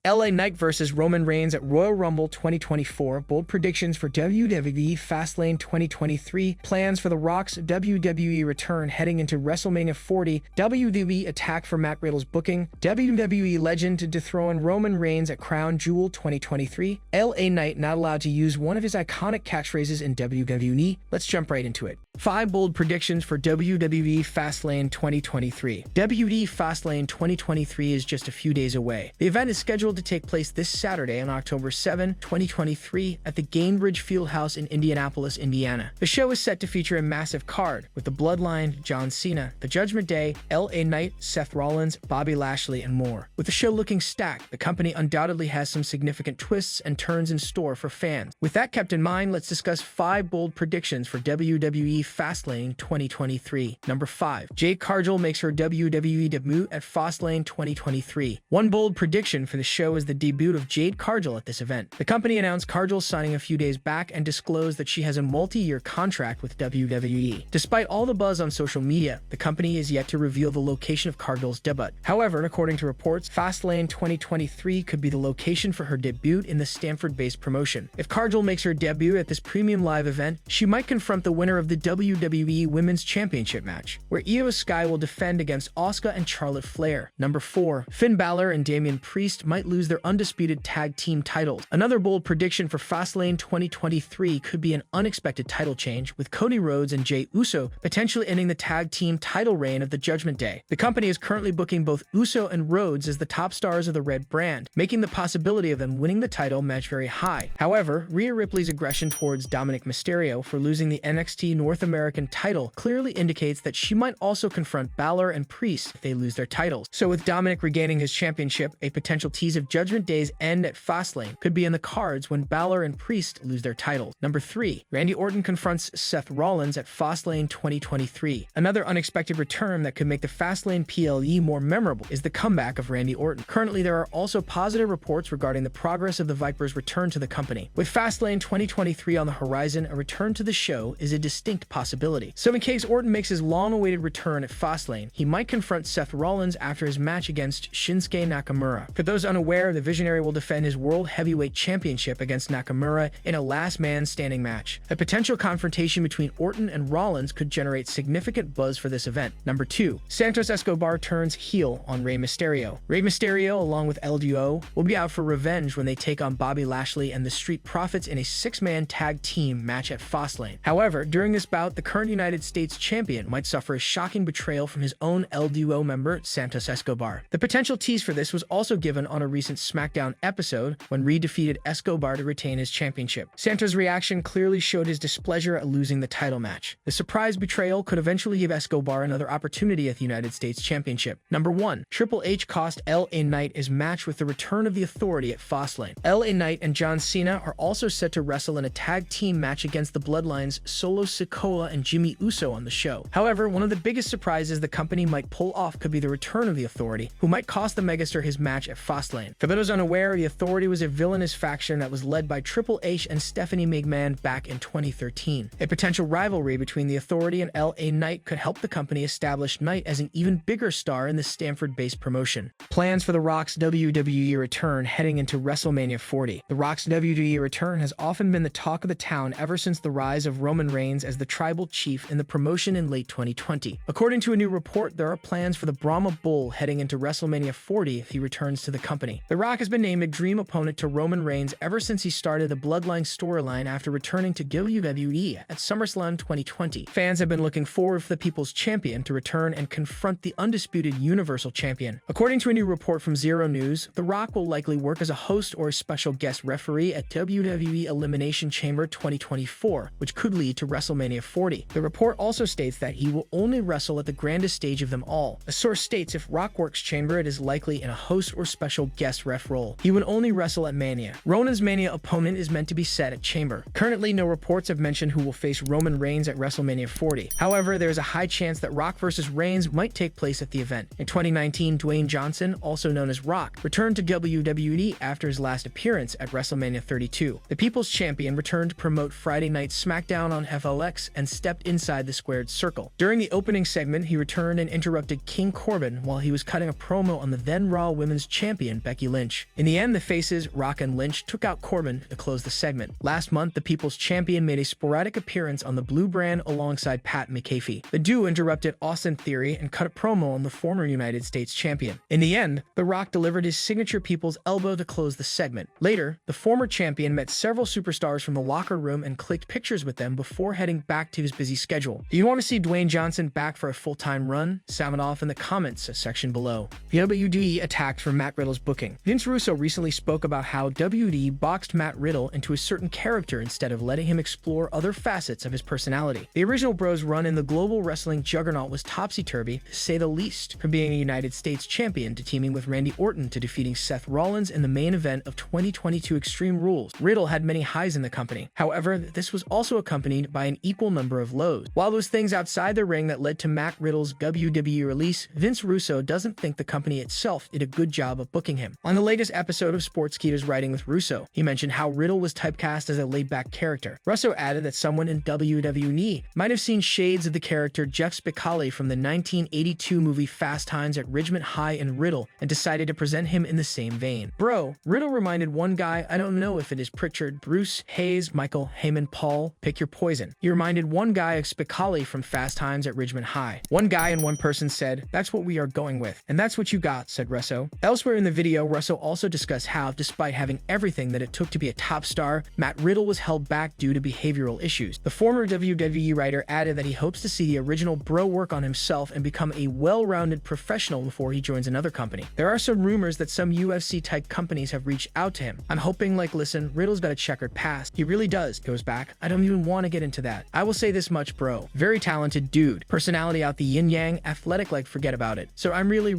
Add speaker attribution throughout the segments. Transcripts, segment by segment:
Speaker 1: LA Knight vs. Roman Reigns at Royal Rumble 2024. Bold predictions for WWE Fastlane 2023. Plans for The Rock's WWE return heading into WrestleMania 40. WWE attack for Matt Riddle's booking. WWE legend to dethrone Roman Reigns at Crown Jewel 2023. LA Knight not allowed to use one of his iconic catchphrases in WWE. Let's jump right into it. 5 bold predictions for WWE Fastlane 2023. WWE Fastlane 2023 is just a few days away. The event is scheduled to take place this Saturday on October 7, 2023 at the Gainbridge Fieldhouse in Indianapolis, Indiana. The show is set to feature a massive card with the Bloodline, John Cena, The Judgment Day, LA Knight, Seth Rollins, Bobby Lashley, and more. With the show looking stacked, the company undoubtedly has some significant twists and turns in store for fans. With that kept in mind, let's discuss 5 bold predictions for WWE Fastlane 2023. Number 5. Jade Cargill makes her WWE debut at Fastlane 2023. One bold prediction for the show is the debut of Jade Cargill at this event. The company announced Cargill signing a few days back and disclosed that she has a multi-year contract with WWE. Despite all the buzz on social media, the company is yet to reveal the location of Cargill's debut. However, according to reports, Fastlane 2023 could be the location for her debut in the Stanford-based promotion. If Cargill makes her debut at this premium live event, she might confront the winner of the WWE Women's Championship match, where Io Sky will defend against Asuka and Charlotte Flair. Number 4. Finn Balor and Damian Priest might lose their undisputed tag team titles. Another bold prediction for Fastlane 2023 could be an unexpected title change, with Cody Rhodes and Jey Uso potentially ending the tag team title reign of the Judgment Day. The company is currently booking both Uso and Rhodes as the top stars of the Red brand, making the possibility of them winning the title match very high. However, Rhea Ripley's aggression towards Dominic Mysterio for losing the NXT North American title clearly indicates that she might also confront Balor and Priest if they lose their titles. So with Dominic regaining his championship, a potential tease of Judgment Day's end at Fastlane could be in the cards when Balor and Priest lose their titles. Number 3. Randy Orton confronts Seth Rollins at Fastlane 2023. Another unexpected return that could make the Fastlane PLE more memorable is the comeback of Randy Orton. Currently, there are also positive reports regarding the progress of the Viper's return to the company. With Fastlane 2023 on the horizon, a return to the show is a distinct possibility. So in case Orton makes his long-awaited return at Fastlane, he might confront Seth Rollins after his match against Shinsuke Nakamura. For those unaware, the Visionary will defend his World Heavyweight Championship against Nakamura in a last-man-standing match. A potential confrontation between Orton and Rollins could generate significant buzz for this event. Number 2. Santos Escobar turns heel on Rey Mysterio. Rey Mysterio, along with LDO, will be out for revenge when they take on Bobby Lashley and the Street Profits in a 6-man tag team match at Fastlane. However, during this bout, the current United States champion might suffer a shocking betrayal from his own LDO member, Santos Escobar. The potential tease for this was also given on a recent SmackDown episode when Reed defeated Escobar to retain his championship. Santos' reaction clearly showed his displeasure at losing the title match. The surprise betrayal could eventually give Escobar another opportunity at the United States Championship. Number 1. Triple H cost LA Knight his match with the return of the Authority at Fastlane. LA Knight and John Cena are also set to wrestle in a tag team match against the Bloodline's Solo Sikoa and Jimmy Uso on the show. However, one of the biggest surprises the company might pull off could be the return of the Authority, who might cost the megastar his match at Fastlane. For those unaware, the Authority was a villainous faction that was led by Triple H and Stephanie McMahon back in 2013. A potential rivalry between the Authority and LA Knight could help the company establish Knight as an even bigger star in the Stanford-based promotion. Plans for The Rock's WWE return heading into WrestleMania 40. The Rock's WWE return has often been the talk of the town ever since the rise of Roman Reigns as the tribal chief in the promotion in late 2020. According to a new report, there are plans for the Brahma Bull heading into WrestleMania 40 if he returns to the company. The Rock has been named a dream opponent to Roman Reigns ever since he started the Bloodline storyline after returning to WWE at SummerSlam 2020. Fans have been looking forward for the People's Champion to return and confront the undisputed Universal Champion. According to a new report from Zero News, The Rock will likely work as a host or a special guest referee at WWE Elimination Chamber 2024, which could lead to WrestleMania 40. The report also states that he will only wrestle at the grandest stage of them all. A source states if Rock works Chamber, it is likely in a host or special guest ref role. He would only wrestle at Mania. Roman's Mania opponent is meant to be set at Chamber. Currently, no reports have mentioned who will face Roman Reigns at WrestleMania 40. However, there is a high chance that Rock vs. Reigns might take place at the event. In 2019, Dwayne Johnson, also known as Rock, returned to WWE after his last appearance at WrestleMania 32. The People's Champion returned to promote Friday Night SmackDown on FLX and stepped inside the squared circle. During the opening segment, he returned and interrupted King Corbin while he was cutting a promo on the then Raw Women's Champion Becky Lynch. In the end, the faces, Rock and Lynch, took out Corbin to close the segment. Last month, the People's Champion made a sporadic appearance on the Blue brand alongside Pat McAfee. The duo interrupted Austin Theory and cut a promo on the former United States Champion. In the end, The Rock delivered his signature People's Elbow to close the segment. Later, the former champion met several superstars from the locker room and clicked pictures with them before heading back to his busy schedule. Do you want to see Dwayne Johnson back for a full-time run? Sound off in the comments section below. WWE attacked for Matt Riddle's booking. Vince Russo recently spoke about how WWE boxed Matt Riddle into a certain character instead of letting him explore other facets of his personality. The original Bros run in the global wrestling juggernaut was topsy-turvy, to say the least, from being a United States champion to teaming with Randy Orton to defeating Seth Rollins in the main event of 2022 Extreme Rules. Riddle had many highs in the company. However, this was also accompanied by an equal number of lows. While those things outside the ring that led to Matt Riddle's WWE release, Vince Russo doesn't think the company itself did a good job of booking him. On the latest episode of Sportskeeter's Writing with Russo, he mentioned how Riddle was typecast as a laid-back character. Russo added that someone in WWE might have seen shades of the character Jeff Spicali from the 1982 movie Fast Times at Ridgemont High in Riddle and decided to present him in the same vein. Bro, Riddle reminded one guy, I don't know if it is Pritchard, Bruce, Hayes, Michael, Heyman, Paul, pick your poison. He reminded one guy of Spicali from Fast Times at Ridgemont High. One guy and one person said, that's what we are going with. And that's what you got, said Russo. Elsewhere in the video, Russo also discussed how, despite having everything that it took to be a top star, Matt Riddle was held back due to behavioral issues. The former WWE writer added that he hopes to see the original Bro work on himself and become a well-rounded professional before he joins another company. There are some rumors that some UFC-type companies have reached out to him. I'm hoping, like, listen, Riddle's got a checkered past. He really does. Goes back. I don't even want to get into that. I will say this much, bro. Very talented dude. Personality out the yin-yang, athletic like forget about it. So I'm really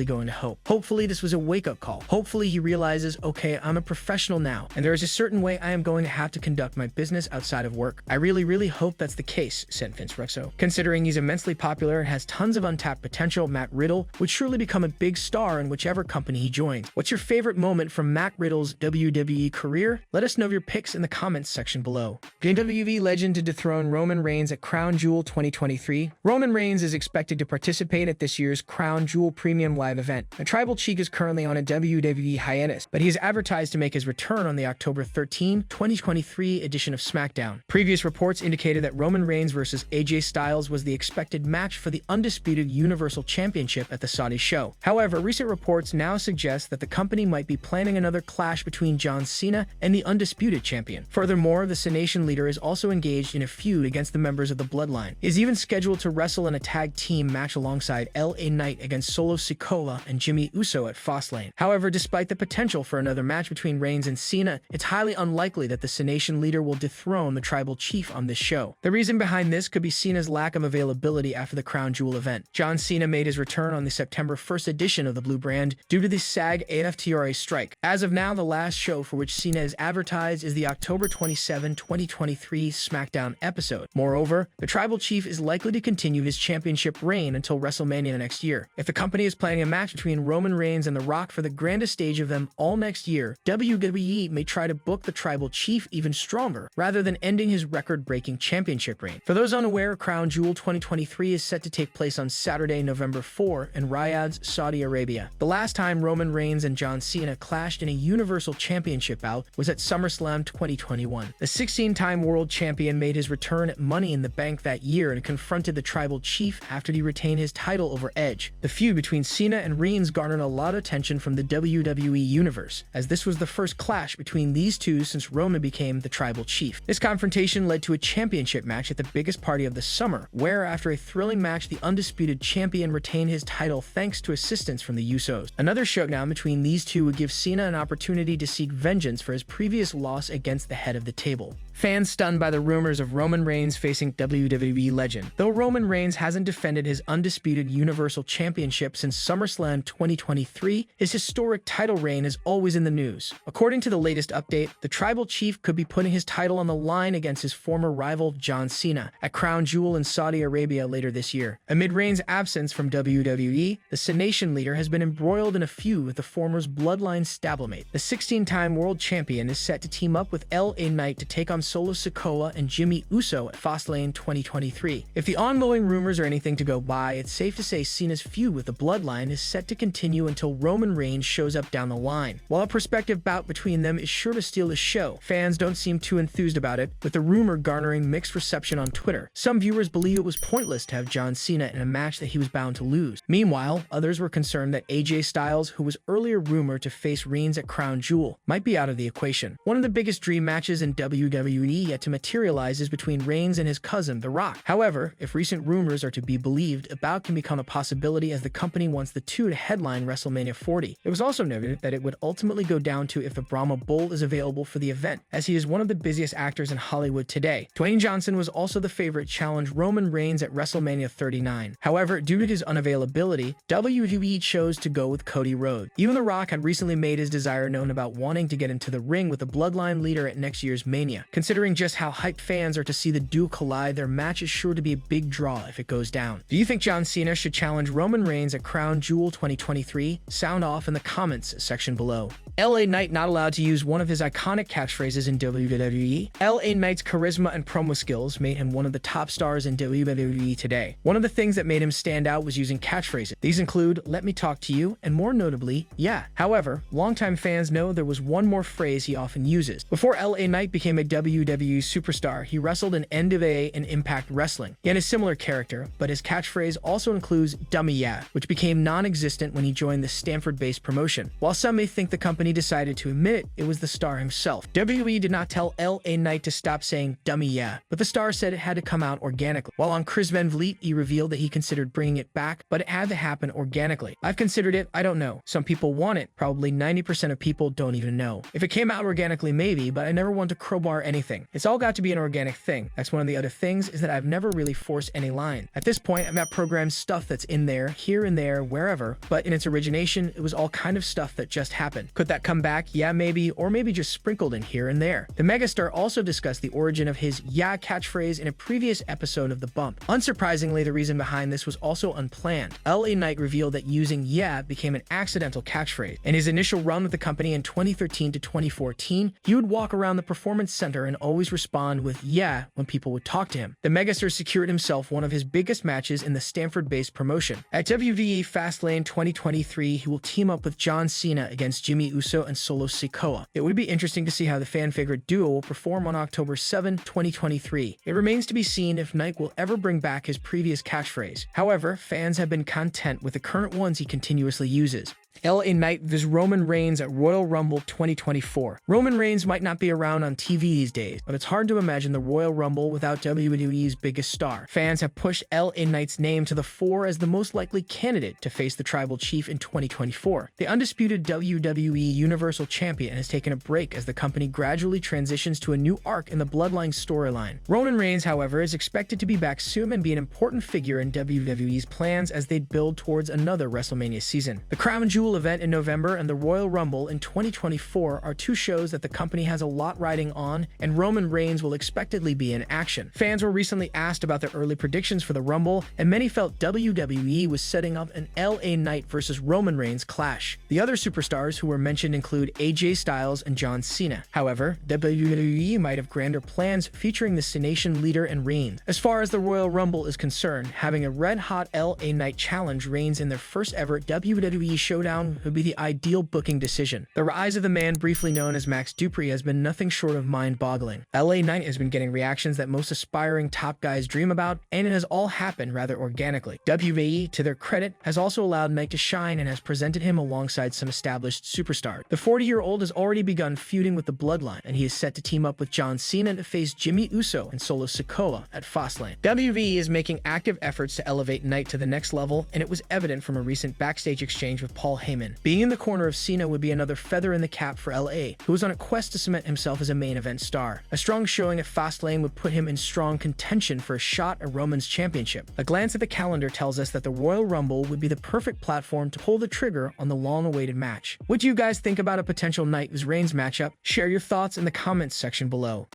Speaker 1: going to hope. Hopefully this was a wake-up call. Hopefully he realizes, okay, I'm a professional now, and there is a certain way I am going to have to conduct my business outside of work. I really hope that's the case, said Vince Russo. Considering he's immensely popular and has tons of untapped potential, Matt Riddle would surely become a big star in whichever company he joins. What's your favorite moment from Matt Riddle's WWE career? Let us know your picks in the comments section below. WWE legend to dethrone Roman Reigns at Crown Jewel 2023. Roman Reigns is expected to participate at this year's Crown Jewel Premium Live event. The Tribal Chief is currently on a WWE hiatus, but he is advertised to make his return on the October 13, 2023 edition of SmackDown. Previous reports indicated that Roman Reigns versus AJ Styles was the expected match for the undisputed Universal Championship at the Saudi show. However, recent reports now suggest that the company might be planning another clash between John Cena and the undisputed champion. Furthermore, the Cenation leader is also engaged in a feud against the members of the Bloodline. He is even scheduled to wrestle in a tag team match alongside LA Knight against Solo Sikoa and Jimmy Uso at Fastlane. However, despite the potential for another match between Reigns and Cena, it's highly unlikely that the Cenation leader will dethrone the Tribal Chief on this show. The reason behind this could be Cena's lack of availability after the Crown Jewel event. John Cena made his return on the September 1st edition of the Blue brand due to the SAG-AFTRA strike. As of now, the last show for which Cena is advertised is the October 27, 2023 SmackDown episode. Moreover, the Tribal Chief is likely to continue his championship reign until WrestleMania next year. If the company is planning a match between Roman Reigns and The Rock for the grandest stage of them all next year, WWE may try to book the Tribal Chief even stronger, rather than ending his record-breaking championship reign. For those unaware, Crown Jewel 2023 is set to take place on Saturday, November 4 in Riyadh, Saudi Arabia. The last time Roman Reigns and John Cena clashed in a Universal Championship bout was at SummerSlam 2021. The 16-time world champion made his return at Money in the Bank that year and confronted the Tribal Chief after he retained his title over Edge. The feud between Cena and Reigns garnered a lot of attention from the WWE universe, as this was the first clash between these two since Roman became the Tribal Chief. This confrontation led to a championship match at the biggest party of the summer, where after a thrilling match, the undisputed champion retained his title thanks to assistance from the Usos. Another showdown between these two would give Cena an opportunity to seek vengeance for his previous loss against the head of the table. Fans stunned by the rumors of Roman Reigns facing WWE legend. Though Roman Reigns hasn't defended his undisputed Universal Championship since SummerSlam 2023, his historic title reign is always in the news. According to the latest update, the Tribal Chief could be putting his title on the line against his former rival John Cena at Crown Jewel in Saudi Arabia later this year. Amid Reigns' absence from WWE, the Cenation leader has been embroiled in a feud with the former's Bloodline stablemate. The 16-time world champion is set to team up with LA Knight to take on Solo Sikoa and Jimmy Uso at Fastlane 2023. If the ongoing rumors are anything to go by, it's safe to say Cena's feud with the Bloodline is set to continue until Roman Reigns shows up down the line. While a prospective bout between them is sure to steal the show, fans don't seem too enthused about it, with the rumor garnering mixed reception on Twitter. Some viewers believe it was pointless to have John Cena in a match that he was bound to lose. Meanwhile, others were concerned that AJ Styles, who was earlier rumored to face Reigns at Crown Jewel, might be out of the equation. One of the biggest dream matches in WWE yet to materialize is between Reigns and his cousin, The Rock. However, if recent rumors are to be believed, a bout can become a possibility as the company wants the two to headline WrestleMania 40. It was also noted that it would ultimately go down to if the Brahma Bull is available for the event, as he is one of the busiest actors in Hollywood today. Dwayne Johnson was also the favorite to challenge Roman Reigns at WrestleMania 39. However, due to his unavailability, WWE chose to go with Cody Rhodes. Even The Rock had recently made his desire known about wanting to get into the ring with the Bloodline leader at next year's Mania. Considering just how hyped fans are to see the duo collide, their match is sure to be a big draw if it goes down. Do you think John Cena should challenge Roman Reigns at Crown Jewel 2023? Sound off in the comments section below. LA Knight not allowed to use one of his iconic catchphrases in WWE. LA Knight's charisma and promo skills made him one of the top stars in WWE today. One of the things that made him stand out was using catchphrases. These include, "Let me talk to you," and more notably, "Yeah." However, longtime fans know there was one more phrase he often uses. Before LA Knight became a WWE superstar, he wrestled in NWA and Impact Wrestling. He had a similar character, but his catchphrase also includes "Dummy Yeah," which became non-existent when he joined the Stanford-based promotion. While some may think the company decided to admit it, it was the star himself. WWE did not tell LA Knight to stop saying "Dummy Yeah," but the star said it had to come out organically. While on Chris Van Vliet, he revealed that he considered bringing it back, but it had to happen organically. "I've considered it, I don't know. Some people want it, probably 90% of people don't even know. If it came out organically, maybe, but I never want to crowbar anything. It's all got to be an organic thing. That's one of the other things, is that I've never really forced any line. At this point, I've got programmed stuff that's in there, here and there, wherever, but in its origination, it was all kind of stuff that just happened. Could that come back? Yeah, maybe, or maybe just sprinkled in here and there." The megastar also discussed the origin of his "Yeah" catchphrase in a previous episode of The Bump. Unsurprisingly, the reason behind this was also unplanned. LA Knight revealed that using "Yeah" became an accidental catchphrase. In his initial run with the company in 2013 to 2014, he would walk around the Performance Center and always respond with "Yeah" when people would talk to him. The megastar secured himself one of his biggest matches in the Stanford-based promotion. At WWE Fastlane 2023, he will team up with John Cena against Jimmy Uso and Solo Sikoa. It would be interesting to see how the fan-favorite duo will perform on October 7, 2023. It remains to be seen if Knight will ever bring back his previous catchphrase. However, fans have been content with the current ones he continuously uses. LA Knight vs Roman Reigns at Royal Rumble 2024. Roman Reigns might not be around on TV these days, but it's hard to imagine the Royal Rumble without WWE's biggest star. Fans have pushed LA Knight's name to the fore as the most likely candidate to face the Tribal Chief in 2024. The undisputed WWE Universal Champion has taken a break as the company gradually transitions to a new arc in the Bloodline storyline. Roman Reigns, however, is expected to be back soon and be an important figure in WWE's plans as they build towards another WrestleMania season. The Crown Jewel event in November and the Royal Rumble in 2024 are two shows that the company has a lot riding on, and Roman Reigns will expectedly be in action. Fans were recently asked about their early predictions for the Rumble, and many felt WWE was setting up an LA Knight versus Roman Reigns clash. The other superstars who were mentioned include AJ Styles and John Cena. However, WWE might have grander plans featuring the Cenation leader and Reigns. As far as the Royal Rumble is concerned, having a red-hot LA Knight challenge Reigns in their first ever WWE showdown would be the ideal booking decision. The rise of the man briefly known as Max Dupree has been nothing short of mind-boggling. LA Knight has been getting reactions that most aspiring top guys dream about, and it has all happened rather organically. WWE, to their credit, has also allowed Knight to shine and has presented him alongside some established superstars. The 40-year-old has already begun feuding with the Bloodline, and he is set to team up with John Cena to face Jimmy Uso and Solo Sikoa at Fastlane. WWE is making active efforts to elevate Knight to the next level, and it was evident from a recent backstage exchange with Paul Heyman. Being in the corner of Cena would be another feather in the cap for LA, who was on a quest to cement himself as a main event star. A strong showing at Fastlane would put him in strong contention for a shot at Roman's championship. A glance at the calendar tells us that the Royal Rumble would be the perfect platform to pull the trigger on the long-awaited match. What do you guys think about a potential Knight vs Reigns matchup? Share your thoughts in the comments section below.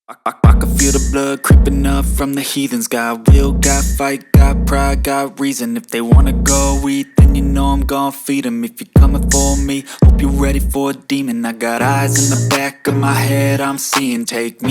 Speaker 2: I can feel the blood creeping up from the heathens. Got will, got fight, got pride, got reason. If they wanna go eat, then you know I'm gon' feed them. If you're coming for me, hope you're ready for a demon. I got eyes in the back of my head, I'm seeing. Take me